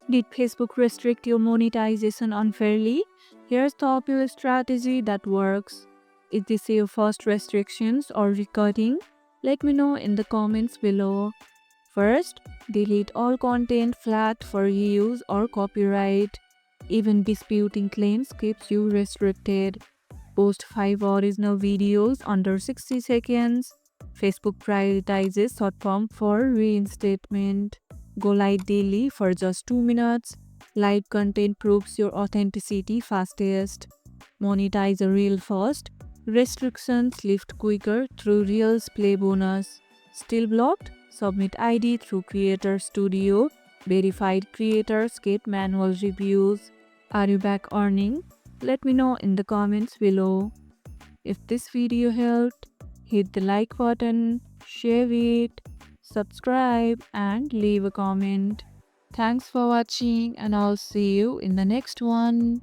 Did Facebook restrict your monetization unfairly? Here's the popular strategy that works. Is this your first restrictions or recording? Let me know in the comments below. First, delete all content flagged for reuse or copyright. Even disputing claims keeps you restricted. Post 5 original videos under 60 seconds. Facebook prioritizes short form for reinstatement. Go live daily for just 2 minutes. Live content proves your authenticity fastest. Monetize a reel first. Restrictions lift quicker through Reels Play bonus. Still blocked? Submit ID through Creator Studio. Verified creators get manual reviews. Are you back earning? Let me know in the comments below. If this video helped, hit the like button, share it, subscribe and leave a comment. Thanks for watching and I'll see you in the next one.